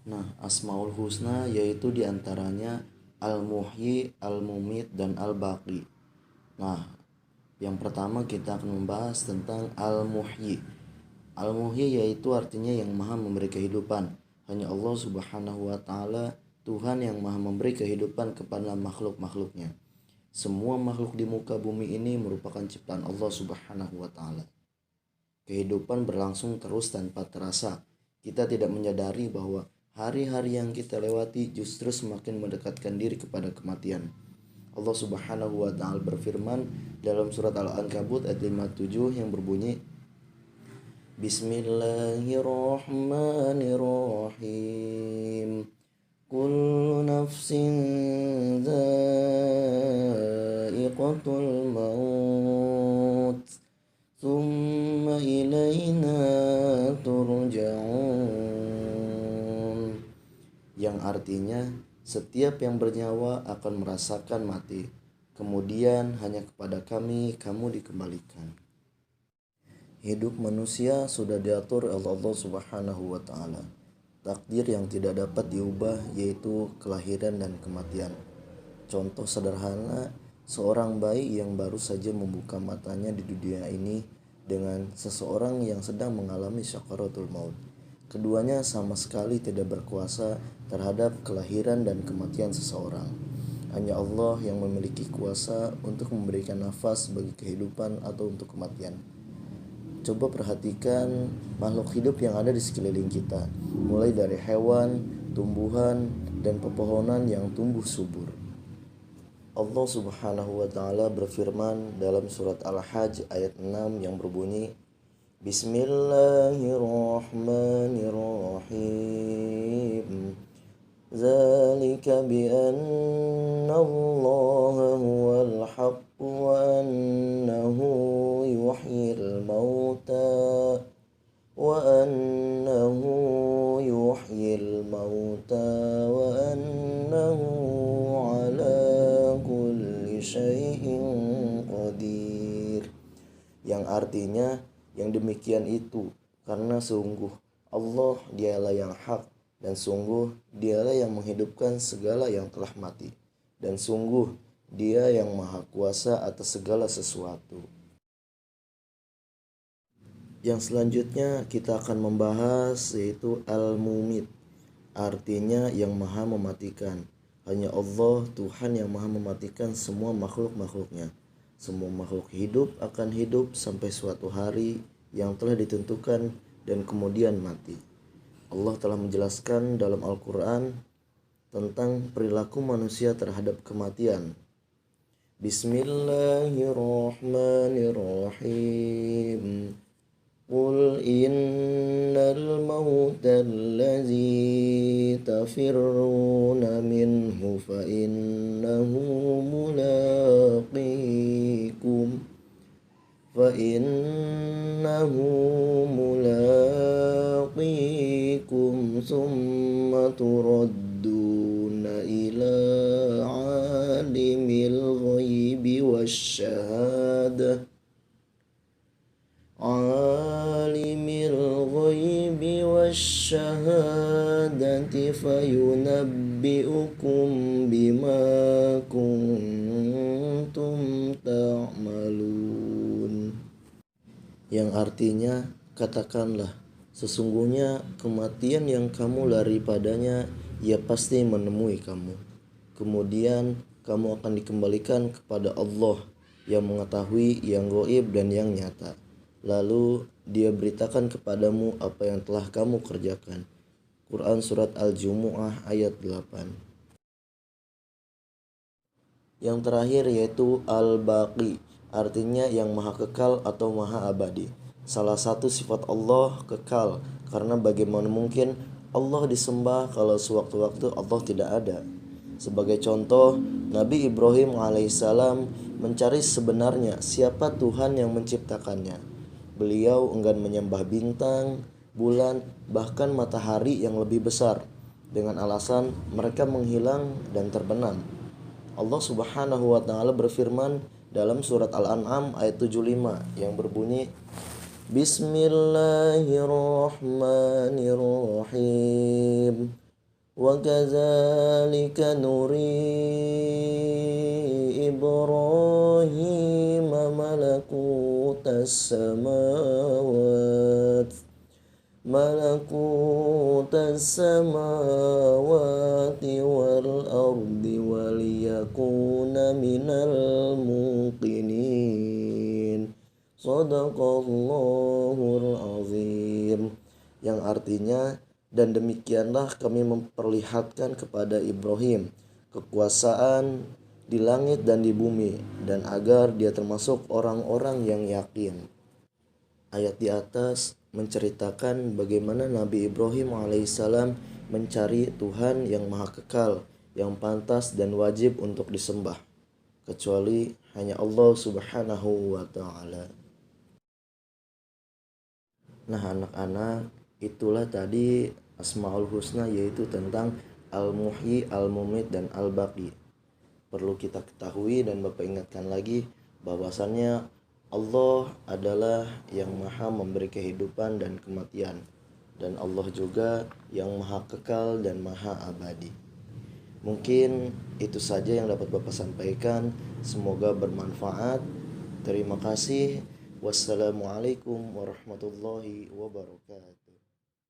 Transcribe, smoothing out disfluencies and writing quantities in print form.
Nah, Asmaul Husna yaitu diantaranya Al-Muhyi, Al-Mumit, dan Al-Baqi. Nah, yang pertama kita akan membahas tentang Al-Muhyi. Al-Muhyi yaitu artinya yang maha memberi kehidupan. Hanya Allah subhanahu wa ta'ala Tuhan yang maha memberi kehidupan kepada makhluk-makhluknya. Semua makhluk di muka bumi ini merupakan ciptaan Allah subhanahu wa ta'ala. Kehidupan berlangsung terus tanpa terasa. Kita tidak menyadari bahwa hari-hari yang kita lewati justru semakin mendekatkan diri kepada kematian. Allah subhanahu wa ta'ala berfirman dalam surat Al-Ankabut ayat 57 yang berbunyi, Bismillahirrahmanirrahim. Kullu nafsin dha'iqatul maut. Tsumma ilaina turja'un. Yang artinya setiap yang bernyawa akan merasakan mati. Kemudian hanya kepada kami kamu dikembalikan. Hidup manusia sudah diatur oleh Allah subhanahu wa ta'ala. Takdir yang tidak dapat diubah yaitu kelahiran dan kematian. Contoh sederhana, seorang bayi yang baru saja membuka matanya di dunia ini dengan seseorang yang sedang mengalami syakaratul maut. Keduanya sama sekali tidak berkuasa terhadap kelahiran dan kematian seseorang. Hanya Allah yang memiliki kuasa untuk memberikan nafas bagi kehidupan atau untuk kematian. Coba perhatikan makhluk hidup yang ada di sekeliling kita, mulai dari hewan, tumbuhan, dan pepohonan yang tumbuh subur. Allah subhanahu wa ta'ala berfirman dalam surat Al-Hajj ayat 6 yang berbunyi, Bismillahirrahmanirrahim. Zalika bi'anna Allah huwal haqq wa annahu yuhyil mauta wa annahu yuhyil mauta wa annahu ala kulli syai'in qadir. Yang artinya yang demikian itu karena sungguh Allah dialah yang hak dan sungguh dialah yang menghidupkan segala yang telah mati dan sungguh dia yang maha kuasa atas segala sesuatu. Yang selanjutnya kita akan membahas yaitu Al-Mumit, artinya yang maha mematikan. Hanya Allah Tuhan yang maha mematikan semua makhluk-makhluknya. Semua makhluk hidup akan hidup sampai suatu hari yang telah ditentukan dan kemudian mati. Allah telah menjelaskan dalam Al-Quran tentang perilaku manusia terhadap kematian. Bismillahirrahmanirrahim. Qul innal mauta allazi tafirruna minhu fa innahu mulaqikum thumma turadduna ila alimil ghaibi wasyahadati fayunabbi'ukum bima kuntum ta'malun. Yang artinya, katakanlah, sesungguhnya kematian yang kamu lari padanya, ia pasti menemui kamu. Kemudian kamu akan dikembalikan kepada Allah yang mengetahui yang gaib dan yang nyata. Lalu dia beritakan kepadamu apa yang telah kamu kerjakan. Quran Surat Al-Jumu'ah ayat 8. Yang terakhir yaitu Al-Baqi, artinya yang maha kekal atau maha abadi. Salah satu sifat Allah kekal, karena bagaimana mungkin Allah disembah kalau sewaktu-waktu Allah tidak ada. Sebagai contoh, Nabi Ibrahim alaihissalam mencari sebenarnya siapa Tuhan yang menciptakannya. Beliau enggan menyembah bintang, bulan, bahkan matahari yang lebih besar, dengan alasan mereka menghilang dan terbenam. Allah subhanahu wa ta'ala berfirman dalam surat Al-An'am ayat 75 yang berbunyi, Bismillahirrahmanirrahim. وكذلك نري إبراهيم ملكوت السماوات والأرض وليكون من الموقنين. Shadaqallahul azim. Yang artinya, dan demikianlah kami memperlihatkan kepada Ibrahim kekuasaan di langit dan di bumi, dan agar dia termasuk orang-orang yang yakin. Ayat di atas menceritakan bagaimana Nabi Ibrahim alaihissalam mencari Tuhan yang maha kekal, yang pantas dan wajib untuk disembah, kecuali hanya Allah subhanahu wa ta'ala. Nah anak-anak, itulah tadi Asmaul Husna, yaitu tentang Al-Muhyi, Al-Mumit, dan Al-Baqi. Perlu kita ketahui dan Bapak ingatkan lagi bahwasannya Allah adalah yang maha memberi kehidupan dan kematian, dan Allah juga yang maha kekal dan maha abadi. Mungkin itu saja yang dapat Bapak sampaikan. Semoga bermanfaat. Terima kasih. Wassalamualaikum warahmatullahi wabarakatuh.